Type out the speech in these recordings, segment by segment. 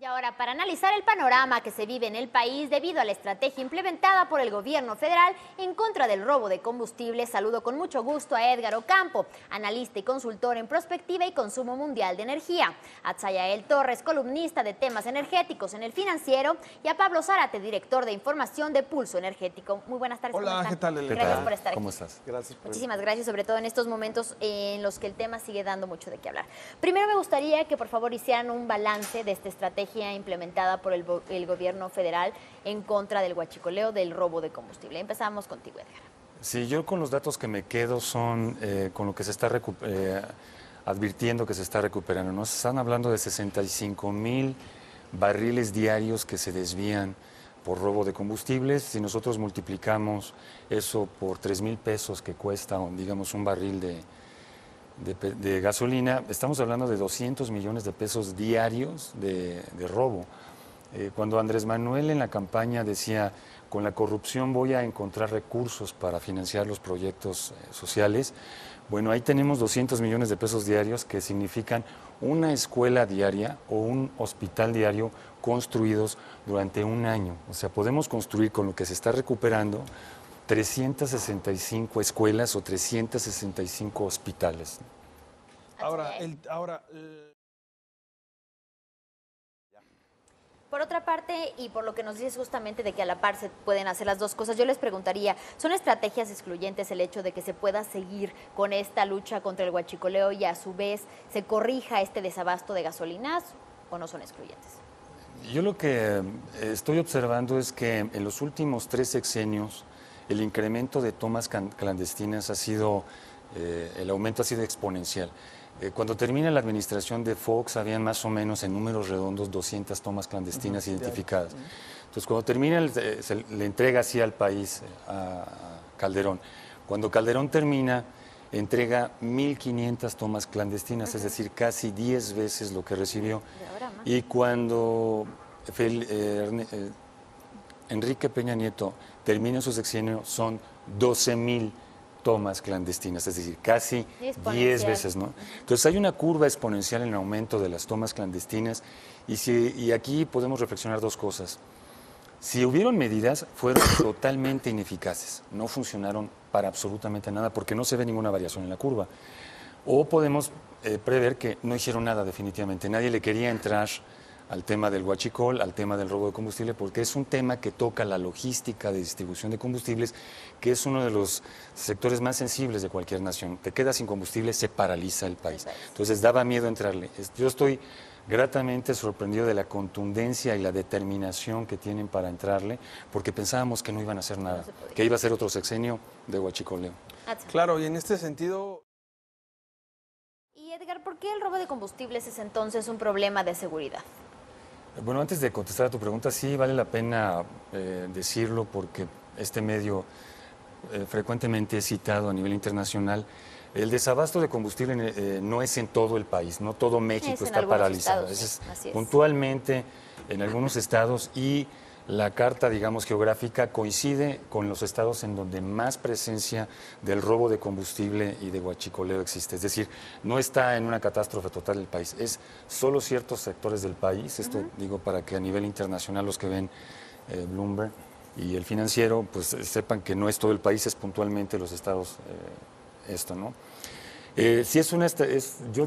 Y ahora, para analizar el panorama que se vive en el país debido a la estrategia implementada por el gobierno federal en contra del robo de combustible, saludo con mucho gusto a Edgar Ocampo, analista y consultor en prospectiva y consumo mundial de energía, a Tsayael Torres, columnista de temas energéticos en El Financiero, y a Pablo Zárate, director de información de Pulso Energético. Muy buenas tardes. Hola, ¿qué tal, Elena? Gracias por estar aquí. ¿Cómo estás? Gracias. Muchísimas gracias, sobre todo en estos momentos en los que el tema sigue dando mucho de qué hablar. Primero me gustaría que por favor hicieran un balance de esta estrategia implementada por el gobierno federal en contra del huachicoleo, del robo de combustible. Empezamos contigo, Edgar. Sí, yo con los datos que me quedo son con lo que se está advirtiendo que se está recuperando. Nos están hablando de 65,000 barriles diarios que se desvían por robo de combustibles. Si nosotros multiplicamos eso por 3,000 pesos que cuesta, digamos, un barril de gasolina, estamos hablando de 200 millones de pesos diarios de robo. Cuando Andrés Manuel en la campaña decía, con la corrupción voy a encontrar recursos para financiar los proyectos sociales, bueno, ahí tenemos 200 millones de pesos diarios que significan una escuela diaria o un hospital diario construidos durante un año. O sea, podemos construir con lo que se está recuperando 365 escuelas o 365 hospitales. Por otra parte, y por lo que nos dices justamente de que a la par se pueden hacer las dos cosas, yo les preguntaría, ¿son estrategias excluyentes el hecho de que se pueda seguir con esta lucha contra el huachicoleo y a su vez se corrija este desabasto de gasolinas o no son excluyentes? Yo lo que estoy observando es que en los últimos 3 sexenios el incremento de tomas clandestinas ha sido, el aumento ha sido exponencial. Cuando termina la administración de Fox, habían más o menos en números redondos 200 tomas clandestinas identificadas. Entonces, cuando termina, se le entrega así al país, a Calderón. Cuando Calderón termina, entrega 1,500 tomas clandestinas, es decir, casi 10 veces lo que recibió. Y cuando Enrique Peña Nieto termina su sexenio, son 12,000 tomas clandestinas, es decir, casi 10 veces, ¿no? Entonces hay una curva exponencial en el aumento de las tomas clandestinas y aquí podemos reflexionar dos cosas. Si hubieron medidas, fueron totalmente ineficaces, no funcionaron para absolutamente nada porque no se ve ninguna variación en la curva. O podemos prever que no hicieron nada definitivamente, nadie le quería entrar al tema del huachicol, al tema del robo de combustible, porque es un tema que toca la logística de distribución de combustibles, que es uno de los sectores más sensibles de cualquier nación. Te quedas sin combustible, se paraliza el país. Entonces daba miedo entrarle. Yo estoy gratamente sorprendido de la contundencia y la determinación que tienen para entrarle, porque pensábamos que no iban a hacer nada, que iba a ser otro sexenio de huachicoleo. Claro, y en este sentido... Y Edgar, ¿por qué el robo de combustibles es entonces un problema de seguridad? Bueno, antes de contestar a tu pregunta, sí vale la pena decirlo porque este medio frecuentemente es citado a nivel internacional. El desabasto de combustible no es en todo el país, no todo México está paralizado. Es puntualmente en algunos estados y la carta, digamos, geográfica coincide con los estados en donde más presencia del robo de combustible y de huachicoleo existe. Es decir, no está en una catástrofe total el país, es solo ciertos sectores del país. Esto digo para que a nivel internacional los que ven Bloomberg y El Financiero, pues sepan que no es todo el país, es puntualmente los estados esto, ¿no? Si es una... yo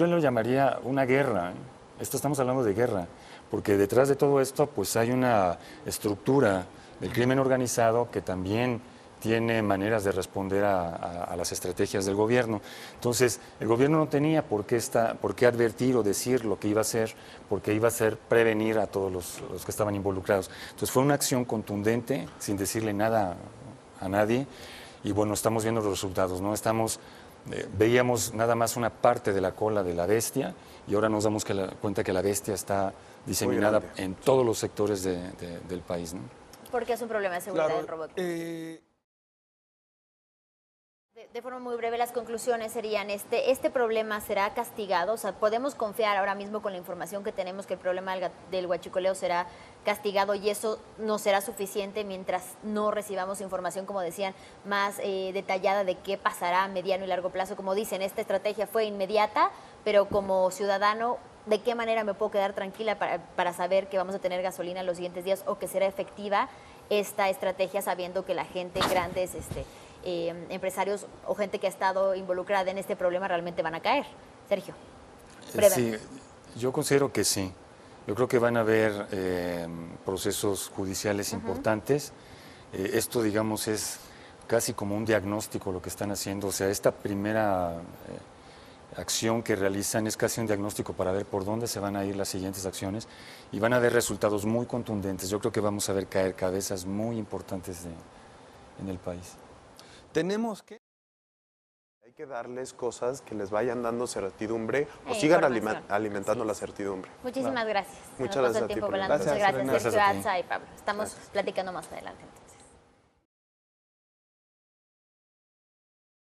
lo llamaría una guerra, ¿eh? Estamos hablando de guerra, porque detrás de todo esto pues hay una estructura del crimen organizado que también tiene maneras de responder a las estrategias del gobierno. Entonces, el gobierno no tenía por qué advertir o decir lo que iba a hacer, porque iba a ser prevenir a todos los que estaban involucrados. Entonces, fue una acción contundente, sin decirle nada a nadie, y bueno, estamos viendo los resultados, ¿no? Veíamos nada más una parte de la cola de la bestia y ahora nos damos cuenta que la bestia está diseminada en todos los sectores del país, ¿no? Porque es un problema de seguridad el robo. De forma muy breve, las conclusiones serían, ¿este problema será castigado? O sea, ¿podemos confiar ahora mismo con la información que tenemos que el problema del huachicoleo será castigado y eso no será suficiente mientras no recibamos información, como decían, más detallada de qué pasará a mediano y largo plazo? Como dicen, esta estrategia fue inmediata, pero como ciudadano, ¿de qué manera me puedo quedar tranquila para saber que vamos a tener gasolina los siguientes días o que será efectiva esta estrategia sabiendo que la gente, grandes empresarios o gente que ha estado involucrada en este problema realmente van a caer? Sergio, Sí, yo considero que sí. Yo creo que van a haber procesos judiciales importantes. Esto, digamos, es casi como un diagnóstico lo que están haciendo. O sea, esta primera acción que realizan es casi un diagnóstico para ver por dónde se van a ir las siguientes acciones y van a haber resultados muy contundentes. Yo creo que vamos a ver caer cabezas muy importantes en el país. tenemos que... Hay que darles cosas que les vayan dando certidumbre o sigan alimentando la certidumbre. Muchísimas gracias. Muchas Se nos pasó gracias el a ti tiempo por la volando. Muchas invitación. gracias, Gracias Sergio a ti. Atza y Pablo. Estamos platicando más adelante.